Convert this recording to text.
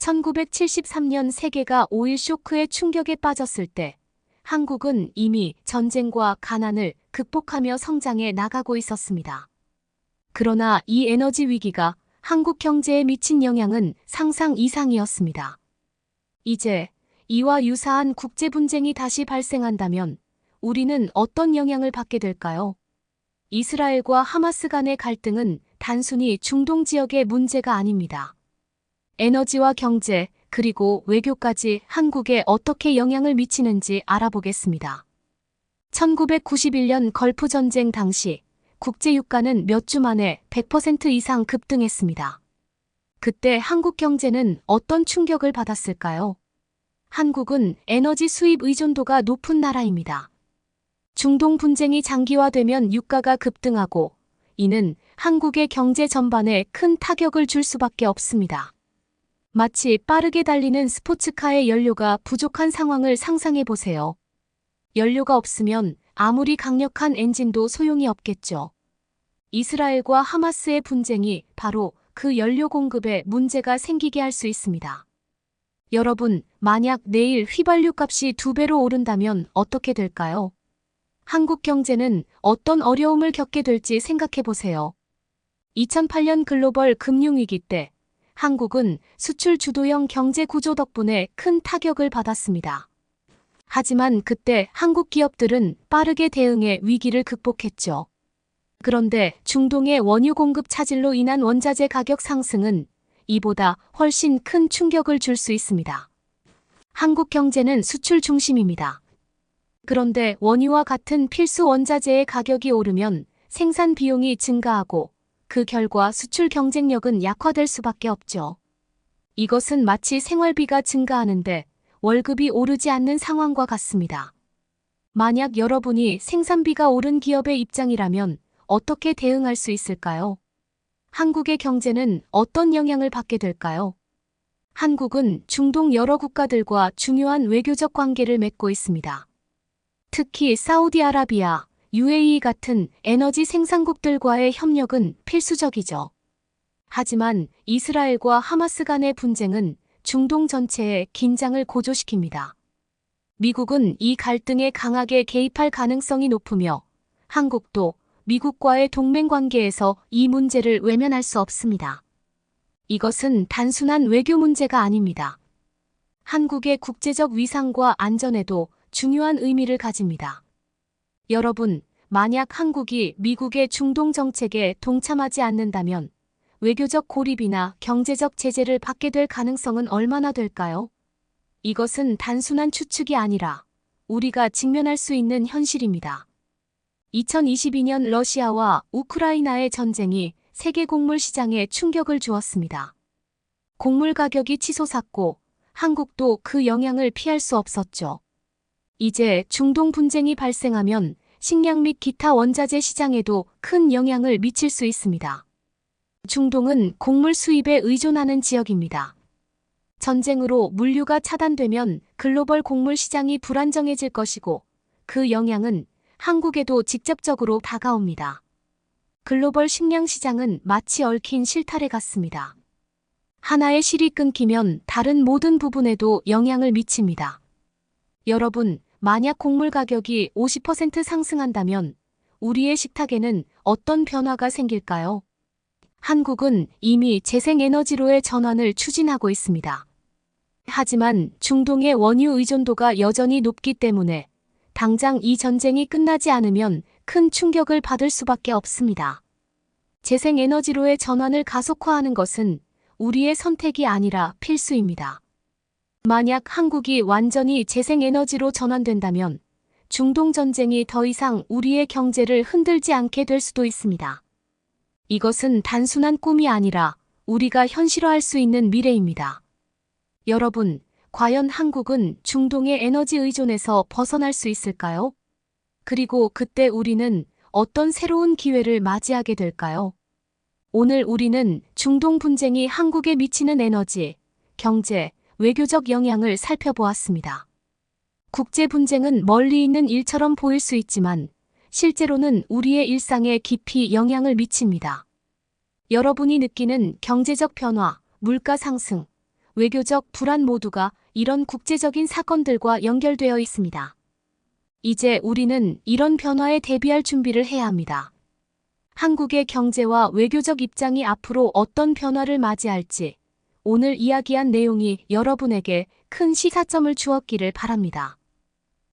1973년 세계가 오일 쇼크의 충격에 빠졌을 때 한국은 이미 전쟁과 가난을 극복하며 성장해 나가고 있었습니다. 그러나 이 에너지 위기가 한국 경제에 미친 영향은 상상 이상이었습니다. 이제 이와 유사한 국제 분쟁이 다시 발생한다면 우리는 어떤 영향을 받게 될까요? 이스라엘과 하마스 간의 갈등은 단순히 중동 지역의 문제가 아닙니다. 에너지와 경제, 그리고 외교까지 한국에 어떻게 영향을 미치는지 알아보겠습니다. 1991년 걸프 전쟁 당시 국제 유가는 몇 주 만에 100% 이상 급등했습니다. 그때 한국 경제는 어떤 충격을 받았을까요? 한국은 에너지 수입 의존도가 높은 나라입니다. 중동 분쟁이 장기화되면 유가가 급등하고 이는 한국의 경제 전반에 큰 타격을 줄 수밖에 없습니다. 마치 빠르게 달리는 스포츠카의 연료가 부족한 상황을 상상해 보세요. 연료가 없으면 아무리 강력한 엔진도 소용이 없겠죠. 이스라엘과 하마스의 분쟁이 바로 그 연료 공급에 문제가 생기게 할 수 있습니다. 여러분, 만약 내일 휘발유 값이 2배로 오른다면 어떻게 될까요? 한국 경제는 어떤 어려움을 겪게 될지 생각해 보세요. 2008년 글로벌 금융위기 때 한국은 수출 주도형 경제 구조 덕분에 큰 타격을 받았습니다. 하지만 그때 한국 기업들은 빠르게 대응해 위기를 극복했죠. 그런데 중동의 원유 공급 차질로 인한 원자재 가격 상승은 이보다 훨씬 큰 충격을 줄 수 있습니다. 한국 경제는 수출 중심입니다. 그런데 원유와 같은 필수 원자재의 가격이 오르면 생산 비용이 증가하고 그 결과 수출 경쟁력은 약화될 수밖에 없죠. 이것은 마치 생활비가 증가하는데 월급이 오르지 않는 상황과 같습니다. 만약 여러분이 생산비가 오른 기업의 입장이라면 어떻게 대응할 수 있을까요? 한국의 경제는 어떤 영향을 받게 될까요? 한국은 중동 여러 국가들과 중요한 외교적 관계를 맺고 있습니다. 특히 사우디아라비아, UAE 같은 에너지 생산국들과의 협력은 필수적이죠. 하지만 이스라엘과 하마스 간의 분쟁은 중동 전체의 긴장을 고조시킵니다. 미국은 이 갈등에 강하게 개입할 가능성이 높으며 한국도 미국과의 동맹 관계에서 이 문제를 외면할 수 없습니다. 이것은 단순한 외교 문제가 아닙니다. 한국의 국제적 위상과 안전에도 중요한 의미를 가집니다. 여러분, 만약 한국이 미국의 중동 정책에 동참하지 않는다면 외교적 고립이나 경제적 제재를 받게 될 가능성은 얼마나 될까요? 이것은 단순한 추측이 아니라 우리가 직면할 수 있는 현실입니다. 2022년 러시아와 우크라이나의 전쟁이 세계 곡물 시장에 충격을 주었습니다. 곡물 가격이 치솟았고 한국도 그 영향을 피할 수 없었죠. 이제 중동 분쟁이 발생하면 식량 및 기타 원자재 시장에도 큰 영향을 미칠 수 있습니다. 중동은 곡물 수입에 의존하는 지역입니다. 전쟁으로 물류가 차단되면 글로벌 곡물 시장이 불안정해질 것이고 그 영향은 한국에도 직접적으로 다가옵니다. 글로벌 식량 시장은 마치 얽힌 실타래 같습니다. 하나의 실이 끊기면 다른 모든 부분에도 영향을 미칩니다. 여러분, 만약 곡물 가격이 50% 상승한다면 우리의 식탁에는 어떤 변화가 생길까요? 한국은 이미 재생에너지로의 전환을 추진하고 있습니다. 하지만 중동의 원유 의존도가 여전히 높기 때문에 당장 이 전쟁이 끝나지 않으면 큰 충격을 받을 수밖에 없습니다. 재생에너지로의 전환을 가속화하는 것은 우리의 선택이 아니라 필수입니다. 만약 한국이 완전히 재생에너지로 전환된다면 중동 전쟁이 더 이상 우리의 경제를 흔들지 않게 될 수도 있습니다. 이것은 단순한 꿈이 아니라 우리가 현실화할 수 있는 미래입니다. 여러분, 과연 한국은 중동의 에너지 의존에서 벗어날 수 있을까요? 그리고 그때 우리는 어떤 새로운 기회를 맞이하게 될까요? 오늘 우리는 중동 분쟁이 한국에 미치는 에너지, 경제, 외교적 영향을 살펴보았습니다. 국제 분쟁은 멀리 있는 일처럼 보일 수 있지만 실제로는 우리의 일상에 깊이 영향을 미칩니다. 여러분이 느끼는 경제적 변화, 물가 상승, 외교적 불안 모두가 이런 국제적인 사건들과 연결되어 있습니다. 이제 우리는 이런 변화에 대비할 준비를 해야 합니다. 한국의 경제와 외교적 입장이 앞으로 어떤 변화를 맞이할지 오늘 이야기한 내용이 여러분에게 큰 시사점을 주었기를 바랍니다.